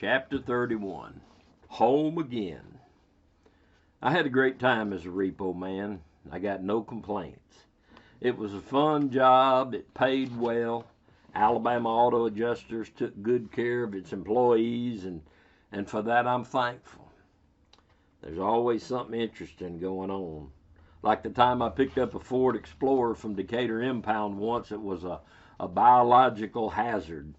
Chapter 31, Home Again. I had a great time as a repo man. I got no complaints. It was a fun job. It paid well. Alabama Auto Adjusters took good care of its employees, and for that I'm thankful. There's always something interesting going on. Like the time I picked up a Ford Explorer from Decatur Impound once, it was a biological hazard.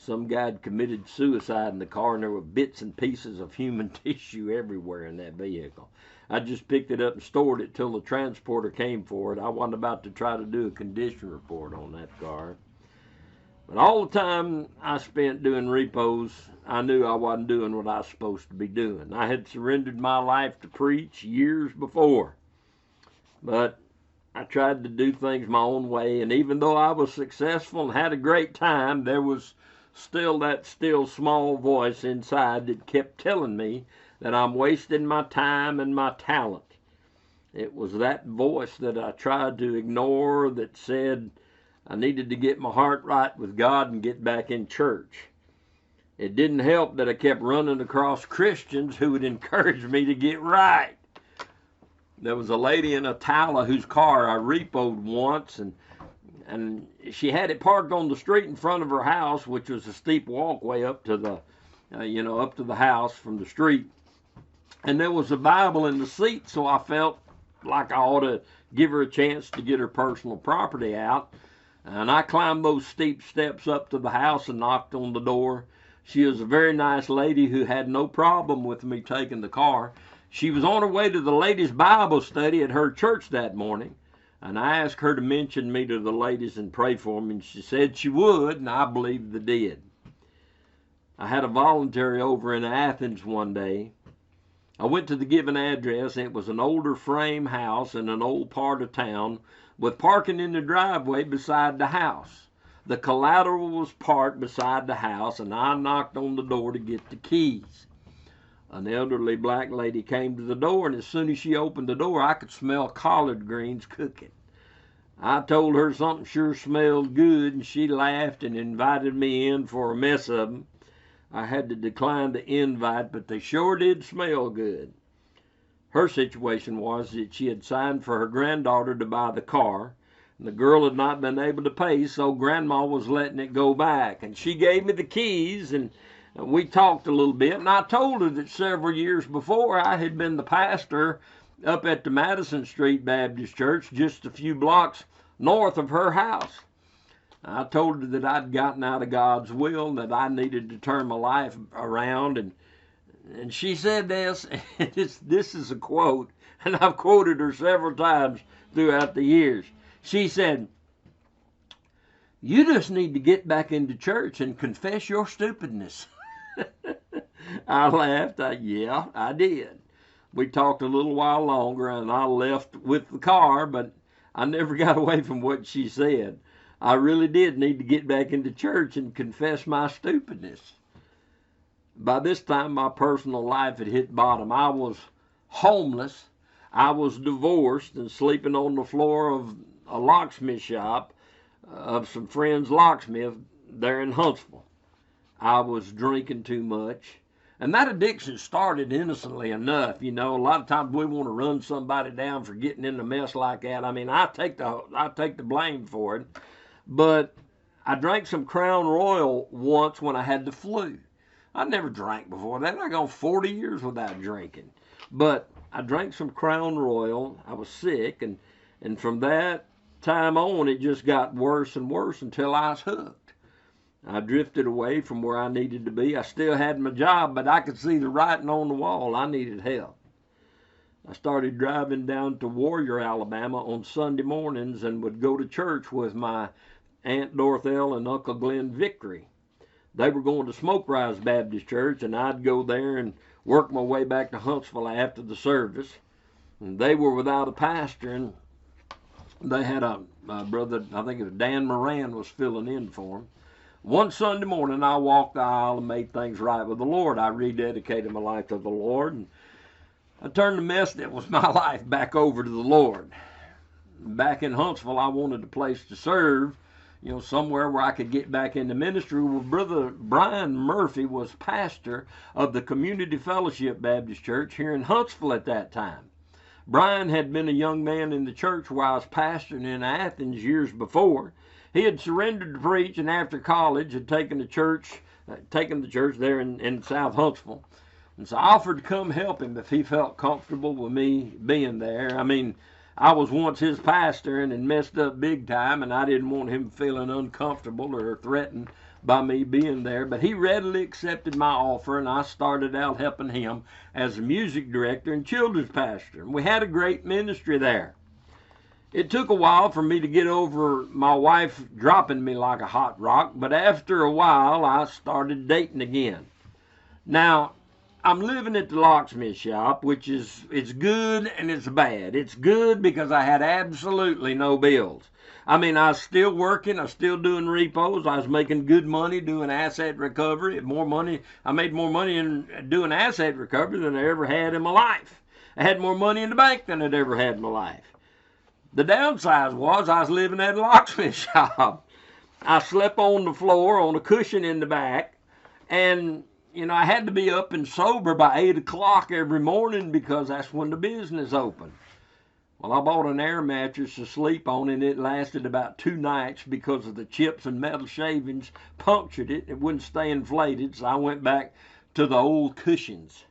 Some guy had committed suicide in the car, and there were bits and pieces of human tissue everywhere in that vehicle. I just picked it up and stored it till the transporter came for it. I wasn't about to try to do a condition report on that car. But all the time I spent doing repos, I knew I wasn't doing what I was supposed to be doing. I had surrendered my life to preach years before. But I tried to do things my own way, and even though I was successful and had a great time, there was still that still small voice inside that kept telling me that I'm wasting my time and my talent. It was that voice that I tried to ignore that said I needed to get my heart right with God and get back in church. It didn't help that I kept running across Christians who would encourage me to get right. There was a lady in Attala whose car I repoed once, and she had it parked on the street in front of her house, which was a steep walkway up to the, up to the house from the street. And there was a Bible in the seat, so I felt like I ought to give her a chance to get her personal property out. And I climbed those steep steps up to the house and knocked on the door. She was a very nice lady who had no problem with me taking the car. She was on her way to the ladies' Bible study at her church that morning. And I asked her to mention me to the ladies and pray for me, and she said she would, and I believed they did. I had a voluntary over in Athens one day. I went to the given address, and it was an older frame house in an old part of town with parking in the driveway beside the house. The collateral was parked beside the house, and I knocked on the door to get the keys. An elderly black lady came to the door, and as soon as she opened the door, I could smell collard greens cooking. I told her something sure smelled good, and she laughed and invited me in for a mess of them. I had to decline the invite, but they sure did smell good. Her situation was that she had signed for her granddaughter to buy the car, and the girl had not been able to pay, so Grandma was letting it go back. And she gave me the keys, and we talked a little bit, and I told her that several years before I had been the pastor up at the Madison Street Baptist Church, just a few blocks north of her house. I told her that I'd gotten out of God's will and that I needed to turn my life around, and she said this, and this is a quote, and I've quoted her several times throughout the years. She said, "You just need to get back into church and confess your stupidness." I laughed. Yeah, I did. We talked a little while longer, and I left with the car, but I never got away from what she said. I really did need to get back into church and confess my stupidness. By this time, my personal life had hit bottom. I was homeless. I was divorced and sleeping on the floor of a locksmith shop of some friends' locksmith there in Huntsville. I was drinking too much. And that addiction started innocently enough. A lot of times we want to run somebody down for getting in a mess like that. I mean, I take the blame for it. But I drank some Crown Royal once when I had the flu. I never drank before that. I gone 40 years without drinking. But I drank some Crown Royal. I was sick, and from that time on, it just got worse and worse until I was hooked. I drifted away from where I needed to be. I still had my job, but I could see the writing on the wall. I needed help. I started driving down to Warrior, Alabama on Sunday mornings and would go to church with my Aunt Dorothea and Uncle Glenn Victory. They were going to Smoke Rise Baptist Church, and I'd go there and work my way back to Huntsville after the service. And they were without a pastor, and they had a brother, I think it was Dan Moran, was filling in for him. One Sunday morning, I walked the aisle and made things right with the Lord. I rededicated my life to the Lord, and I turned the mess that was my life back over to the Lord. Back in Huntsville, I wanted a place to serve. somewhere where I could get back into ministry. Well, Brother Brian Murphy was pastor of the Community Fellowship Baptist Church here in Huntsville at that time. Brian had been a young man in the church where I was pastoring in Athens years before. He had surrendered to preach, and after college had taken the church there in South Huntsville. And so I offered to come help him if he felt comfortable with me being there. I mean, I was once his pastor and had messed up big time, and I didn't want him feeling uncomfortable or threatened by me being there. But he readily accepted my offer, and I started out helping him as a music director and children's pastor. And we had a great ministry there. It took a while for me to get over my wife dropping me like a hot rock, but after a while I started dating again. Now, I'm living at the locksmith shop, which it's good and it's bad. It's good because I had absolutely no bills. I mean, I was still working, I was still doing repos, I was making good money doing asset recovery. I made more money in doing asset recovery than I ever had in my life. I had more money in the bank than I'd ever had in my life. The downside was I was living at a locksmith shop. I slept on the floor on a cushion in the back, and I had to be up and sober by 8 o'clock every morning because that's when the business opened. Well, I bought an air mattress to sleep on, and it lasted about 2 nights because of the chips and metal shavings punctured it. It wouldn't stay inflated, so I went back to the old cushions.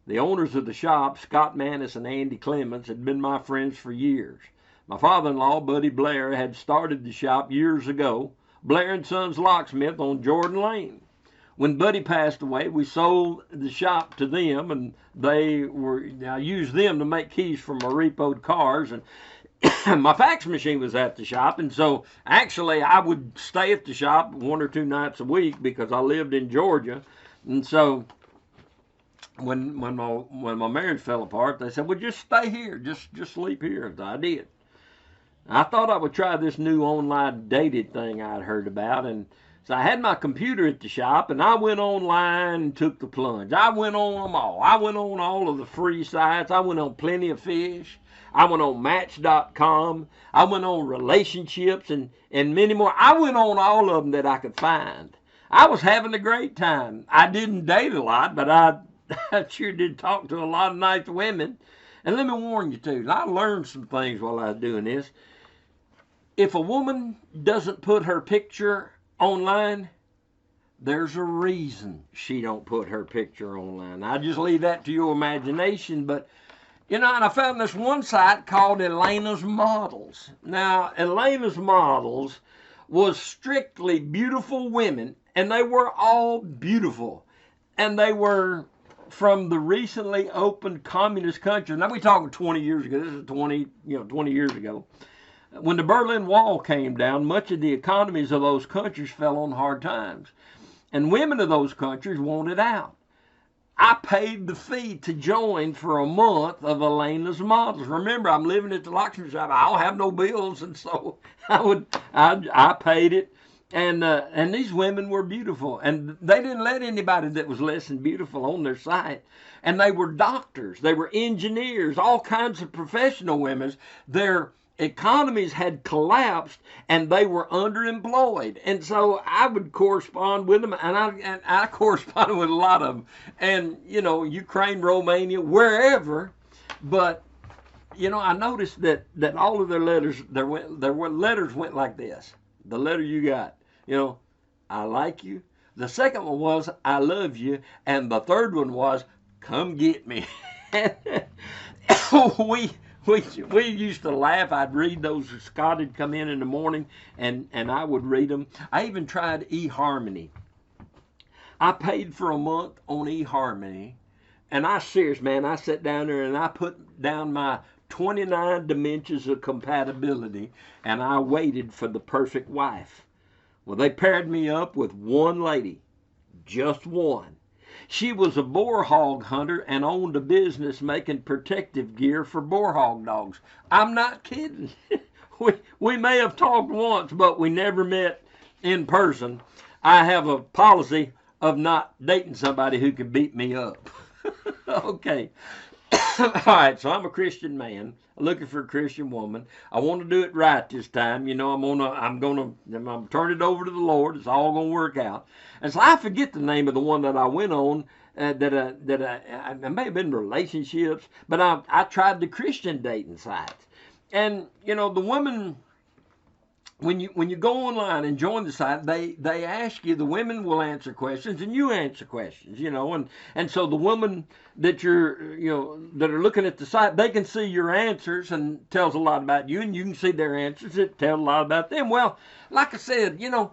The owners of the shop, Scott Mannis and Andy Clemens, had been my friends for years. My father-in-law, Buddy Blair, had started the shop years ago, Blair & Sons Locksmith on Jordan Lane. When Buddy passed away, we sold the shop to them, and I used them to make keys for my repoed cars, and my fax machine was at the shop, and so actually I would stay at the shop 1 or 2 nights a week because I lived in Georgia. And so when my marriage fell apart, they said, well, just stay here, just sleep here. And I did. I thought I would try this new online dated thing I'd heard about, and so I had my computer at the shop, and I went online and took the plunge. I went on them all. I went on all of the free sites. I went on Plenty of Fish. I went on Match.com. I went on Relationships and many more. I went on all of them that I could find. I was having a great time. I didn't date a lot, but I sure did talk to a lot of nice women. And let me warn you, too, I learned some things while I was doing this. If a woman doesn't put her picture online, there's a reason she don't put her picture online. I just leave that to your imagination. But and I found this one site called Elena's Models. Now, Elena's Models was strictly beautiful women, and they were all beautiful, and they were from the recently opened communist country. Now we're talking 20 years ago. This is 20 years ago. When the Berlin Wall came down, much of the economies of those countries fell on hard times. And women of those countries wanted out. I paid the fee to join for a month of Elena's Models. Remember, I'm living at the locksmith shop. I don't have no bills, and so I paid it. And these women were beautiful. And they didn't let anybody that was less than beautiful on their site. And they were doctors. They were engineers, all kinds of professional women. Their economies had collapsed and they were underemployed, and so I would correspond with them, and I corresponded with a lot of them, and Ukraine, Romania, wherever. But I noticed that all of their letters, their letters went like this. The letter you got, I like you. The second one was I love you, and the third one was come get me. We used to laugh. I'd read those. Scott would come in the morning, and I would read them. I even tried eHarmony. I paid for a month on eHarmony, and I sat down there and I put down my 29 dimensions of compatibility, and I waited for the perfect wife. Well, they paired me up with one lady, just one. She was a boar hog hunter and owned a business making protective gear for boar hog dogs. I'm not kidding. We may have talked once, but we never met in person. I have a policy of not dating somebody who can beat me up. Okay. All right, so I'm a Christian man looking for a Christian woman. I want to do it right this time. You know, I'm gonna turn it over to the Lord. It's all gonna work out. And so I forget the name of the one that I went on. I may have been relationships, but I tried the Christian dating sites, and you know the woman, when you go online and join the site, they ask you, the women will answer questions and you answer questions, you know, and so the woman that that are looking at the site, they can see your answers and tells a lot about you, and you can see their answers. It tells a lot about them. Well, like I said, you know,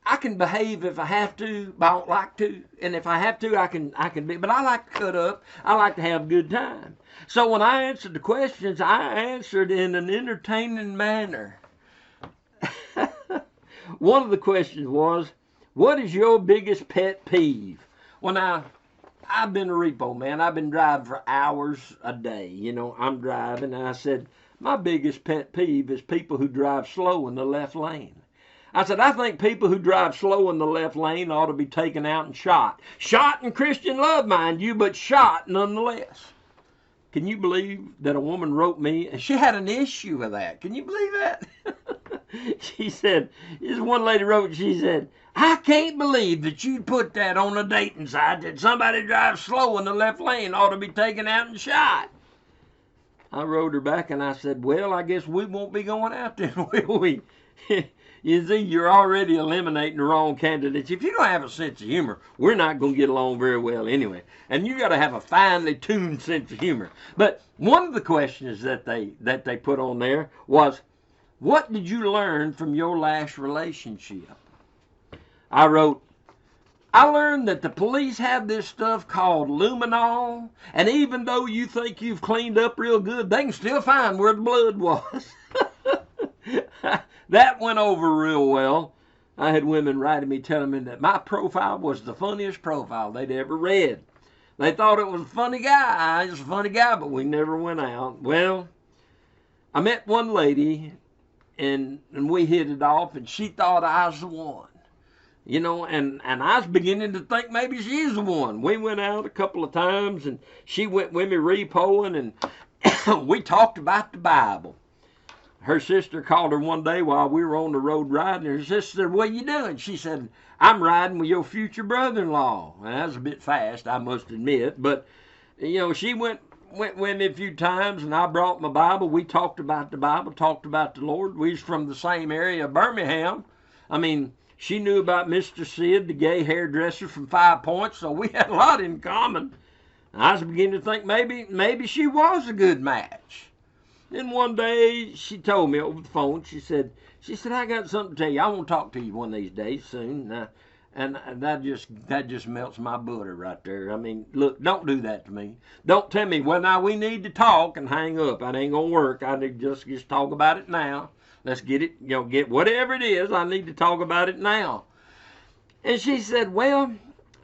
I can behave if I have to, but I don't like to, and if I have to, I can be. But I like to cut up. I like to have a good time. So when I answered the questions, I answered in an entertaining manner. One of the questions was, what is your biggest pet peeve? Well, now, I've been a repo man. I've been driving for hours a day. You know, I'm driving, and I said, my biggest pet peeve is people who drive slow in the left lane. I said, I think people who drive slow in the left lane ought to be taken out and shot. Shot in Christian love, mind you, but shot nonetheless. Can you believe that a woman wrote me, and she had an issue with that? Can you believe that? She said, this one lady wrote, she said, I can't believe that you'd put that on a dating site, that somebody drives slow in the left lane ought to be taken out and shot. I wrote her back and I said, well, I guess we won't be going out then, will we? You see, you're already eliminating the wrong candidates. If you don't have a sense of humor, we're not going to get along very well anyway. And you got to have a finely tuned sense of humor. But one of the questions that they put on there was, what did you learn from your last relationship? I wrote, I learned that the police have this stuff called luminol, and even though you think you've cleaned up real good, they can still find where the blood was. That went over real well. I had women writing me telling me that my profile was the funniest profile they'd ever read. They thought it was a funny guy. I was a funny guy, but we never went out. Well, I met one lady, and we hit it off, and she thought I was the one. You know, and I was beginning to think maybe she's the one. We went out a couple of times, and she went with me repoing, and we talked about the Bible. Her sister called her one day while we were on the road riding. Her sister said, what are you doing? She said, I'm riding with your future brother-in-law. And that was a bit fast, I must admit. But, you know, she went with me a few times, and I brought my Bible. We talked about the Bible, talked about the Lord. We was from the same area of Birmingham. I mean, she knew about Mr. Sid, the gay hairdresser from 5 Points, so we had a lot in common. I was beginning to think maybe she was a good match. Then one day she told me over the phone, she said, I got something to tell you. I want to talk to you one of these days soon. And that just melts my butter right there. I mean, look, don't do that to me. Don't tell me, well, now we need to talk and hang up. That ain't going to work. I need to just talk about it now. Let's get it, you know, get whatever it is. I need to talk about it now. And she said, well,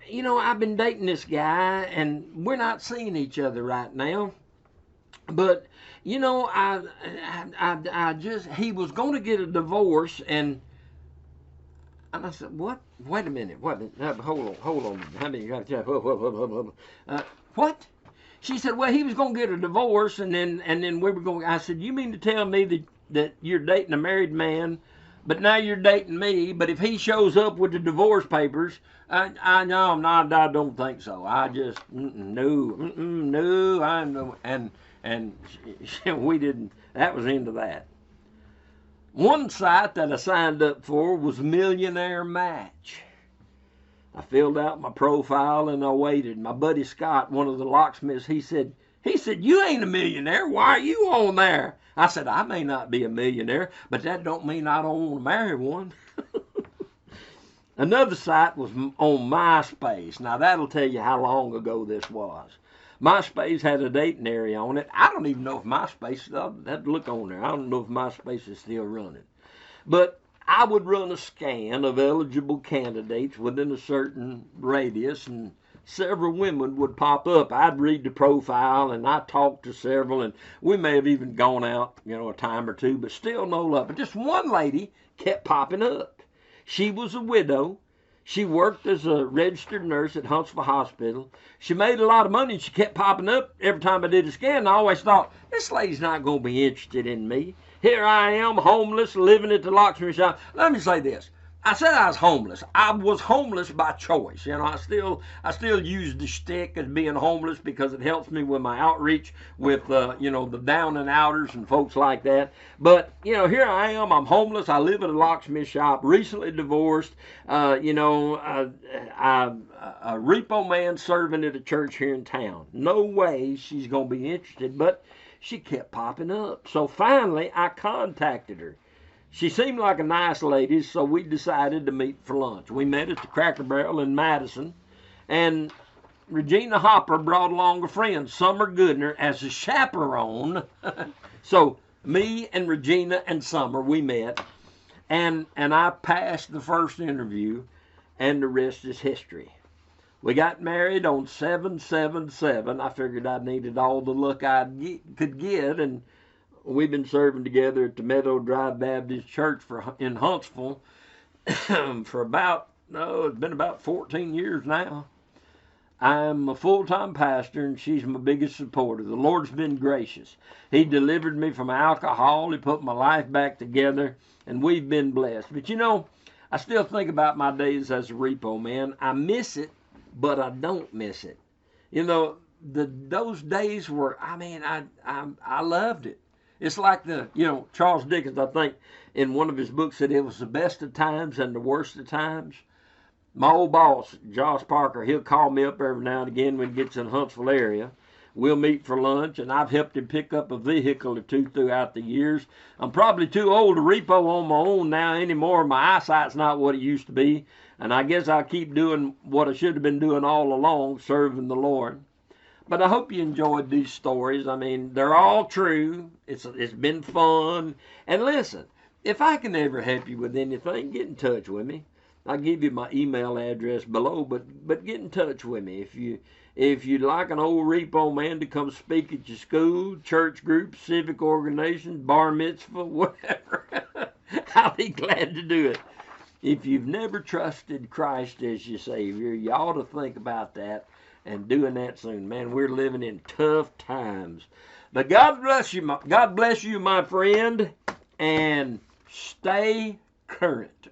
you know, I've been dating this guy, and we're not seeing each other right now. But, you know, he was going to get a divorce, and I said, what? Wait a minute. What? Hold on. How many? What? She said, well, he was going to get a divorce, and then we were going. I said, you mean to tell me that you're dating a married man, but now you're dating me? But if he shows up with the divorce papers, I don't think so. I just no. And we didn't. That was into that. One site that I signed up for was Millionaire Match. I filled out my profile and I waited. My buddy Scott, one of the locksmiths, he said, you ain't a millionaire. Why are you on there? I said, I may not be a millionaire, but that don't mean I don't want to marry one. Another site was on MySpace. Now that'll tell you how long ago this was. MySpace had a dating area on it. I don't even know if MySpace, I'll have to look on there. I don't know if MySpace is still running. But I would run a scan of eligible candidates within a certain radius, and several women would pop up. I'd read the profile, and I talked to several, and we may have even gone out, you know, a time or two, but still no luck. But just one lady kept popping up. She was a widow. She worked as a registered nurse at Huntsville Hospital. She made a lot of money, and she kept popping up every time I did a scan. And I always thought, this lady's not going to be interested in me. Here I am, homeless, living at the locksmith shop. Let me say this. I said I was homeless. I was homeless by choice. You know, I still use the shtick as being homeless because it helps me with my outreach with you know, the down and outers and folks like that. But you know, here I am. I'm homeless. I live at a locksmith shop. Recently divorced. You know, I'm a repo man serving at a church here in town. No way she's gonna be interested, but she kept popping up. So finally, I contacted her. She seemed like a nice lady, so we decided to meet for lunch. We met at the Cracker Barrel in Madison, and Regina Hopper brought along a friend, Summer Goodner, as a chaperone. So me and Regina and Summer, we met, and I passed the first interview, and the rest is history. We got married on 7/7/7. I figured I needed all the luck I could get, and we've been serving together at the Meadow Drive Baptist Church in Huntsville for about, it's been about 14 years now. I'm a full-time pastor, and she's my biggest supporter. The Lord's been gracious. He delivered me from alcohol. He put my life back together, and we've been blessed. But you know, I still think about my days as a repo man. I miss it, but I don't miss it. You know, those days were, I mean, I loved it. It's like Charles Dickens, I think, in one of his books said it was the best of times and the worst of times. My old boss, Josh Parker, he'll call me up every now and again when he gets in the Huntsville area. We'll meet for lunch, and I've helped him pick up a vehicle or two throughout the years. I'm probably too old to repo on my own now anymore. My eyesight's not what it used to be, and I guess I'll keep doing what I should have been doing all along, serving the Lord. But I hope you enjoyed these stories. I mean, they're all true. It's been fun. And listen, if I can ever help you with anything, get in touch with me. I'll give you my email address below, but get in touch with me. If you'd like an old repo man to come speak at your school, church group, civic organization, bar mitzvah, whatever, I'll be glad to do it. If you've never trusted Christ as your Savior, you ought to think about that. And doing that soon. Man, we're living in tough times. But God bless you, my friend, and stay current.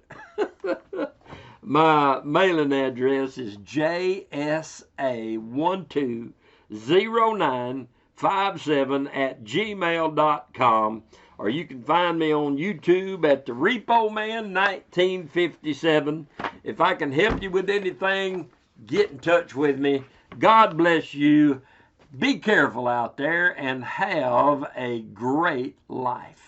My mailing address is jsa120957@gmail.com, or you can find me on YouTube at the Repo Man 1957. If I can help you with anything, get in touch with me. God bless you. Be careful out there and have a great life.